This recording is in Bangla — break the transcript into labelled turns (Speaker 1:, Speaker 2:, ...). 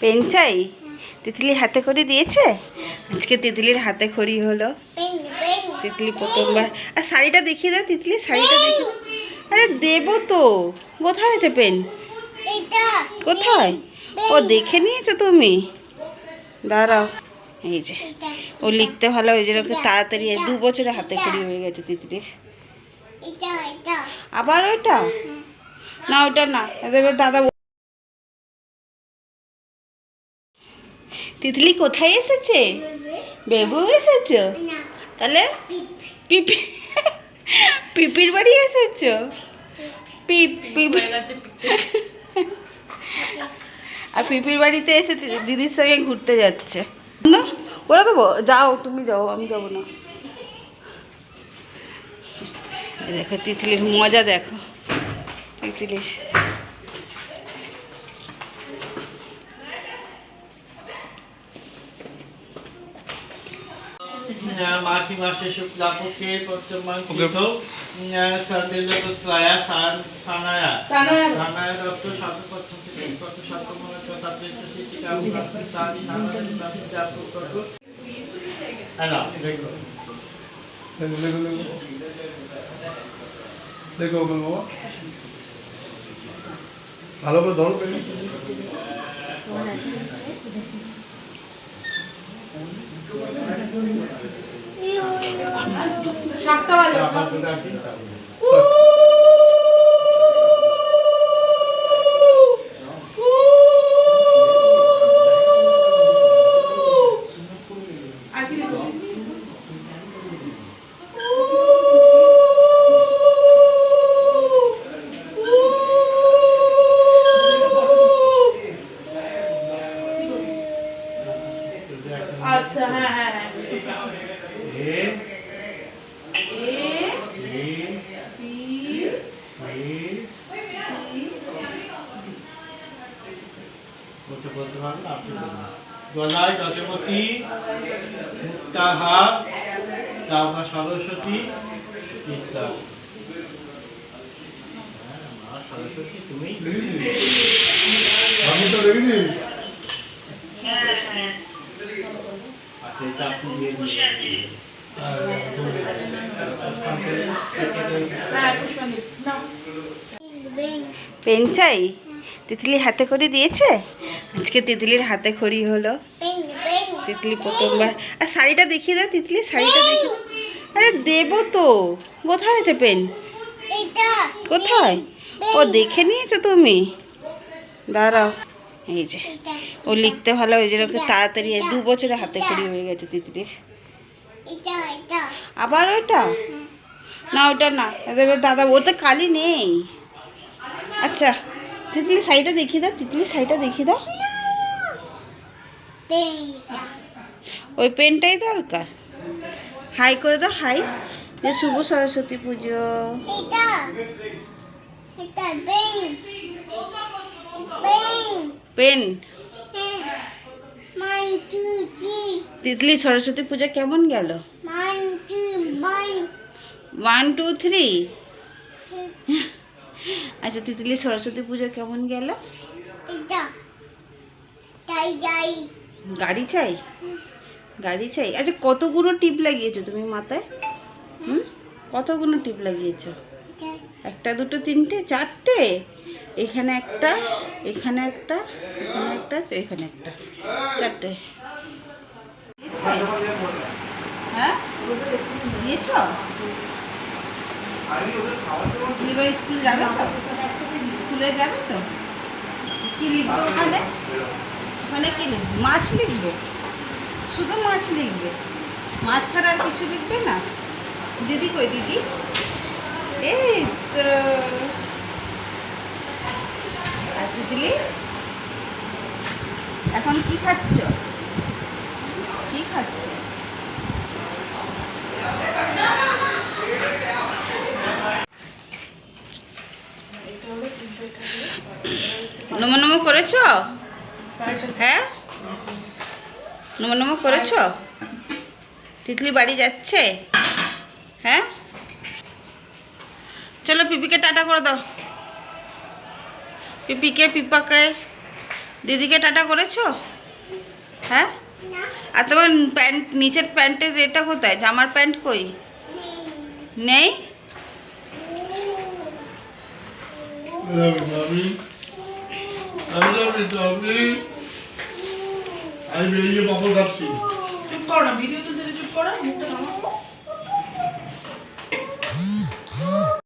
Speaker 1: পেন চাই? তিতলি হাতে খড়ি দিয়েছে? আজকে তিতলির হাতে খড়ি হলো। তিতলি প্রথমবার। আর শাড়িটা দেখিয়ে দাও তিতলি, শাড়িটা দেখে। আরে দেবো তো। কোথায় আছে পেন? কোথায়? ও দেখে নিয়েছো তুমি? দাঁড়াও। এই যে ও লিখতে ভালো, ওই জন্য তাড়াতাড়ি 2 বছরে হাতে খড়ি হয়ে গেছে তিতলির। আবার ওইটা না, ওটা না, দাদা। তিতলি কোথায় এসেছে? বেবু এসেছো? তাহলে পিপি পিপির বাড়ি এসেছো? আর পিপির বাড়িতে এসে দিদির সঙ্গে ঘুরতে যাচ্ছে না। ওরা দেবো, যাও তুমি যাও, আমি যাবো না। দেখো তিতলির মজা, দেখো তিতলির।
Speaker 2: মাঘী মাসে শুক্লাপক্ষে পঞ্চমাঙ্কিত সন্দেলয়া সানায়া সানায়া দত্ত সাতপক্ষে কত সাতমনা সাতজন শিক্ষিকা সানি সানায়া জাতক কত আনা দেখো
Speaker 3: দেখো বাবা, ভালো করে ধরো।
Speaker 1: আচ্ছা, হ্যাঁ হ্যাঁ হ্যাঁ।
Speaker 2: গলায় যজমতী, মুক্তাহা, তারপর সরস্বতী, ইত্যাদি। সরস্বতী তুমি
Speaker 3: আমি তো দেখিনি।
Speaker 2: আচ্ছা, এটা আপনি দিয়ে
Speaker 1: পেন চাই? তিতলি হাতে খড়ি দিয়েছে? আজকে তিতলির হাতে খড়ি হলো। তিতলি প্রথমবার। আর শাড়িটা দেখিয়ে দাও তিতলি, শাড়িটা দেখে। আরে দেবো তো। কোথায় আছে পেন? কোথায়? ও দেখে নিয়েছো তুমি? দাঁড়াও। এই যে ও লিখতে ভালো, ওই জন্য তাড়াতাড়ি 2 বছরে হাতে খড়ি হয়ে গেছে তিতলির। আবার ওইটা না, ওটা না, দাদা। ওটা কালি নেই। আচ্ছা তিতলি শাড়িটা দেখিয়ে দাও, তিতলি শাড়িটা দেখিয়ে দাও। ওই পেনটাই দরকার। হাই করে দাও, হাই। যে শুভ সরস্বতী পুজো। পেন। তিতলি সরস্বতী পূজা কেমন গেল? 1 2 3। আচ্ছা তিতলি সরস্বতী পুজো কেমন গেল? গাড়ি চাই? গাড়ি চাই। আচ্ছা কতগুলো টিপ লাগিয়েছো তুমি মাথায়? কতগুলো টিপ লাগিয়েছো? 1 2 3 4টে। এখানে একটা, এখানে একটা, এখানে একটা, এখানে একটা, 4টে। হ্যাঁ দিয়েছ? এবার স্কুল যাবে তো? স্কুলে যাবে তো? কি লিখবে ওখানে? ওখানে কি লিখবে? মাছ লিখবে? শুধু মাছ লিখবে? মাছ ছাড়া আর কিছু লিখবে না? দিদি কই দিদি? এই তো। আর তিতলি এখন কি খাচ্ছ? কি খাচ্ছ? নমো নমো করেছো? হ্যাঁ নমো নমো করেছো? তিতলি বাড়ি যাচ্ছে? হ্যাঁ চলো পিপিকে টাটা করে দাও। পিপিকে, পিপাকে দিদিকে টাটা করেছো? হ্যাঁ। আর তোমার প্যান্ট, নিচের প্যান্টের এটা কোথায়? জামার প্যান্ট কই? নেই।
Speaker 3: আমি বেরিয়ে পাপড় খাচ্ছি।
Speaker 4: চুপ করো না, ভিডিও তো দিলে চুপ করো, মুখটা নামাও।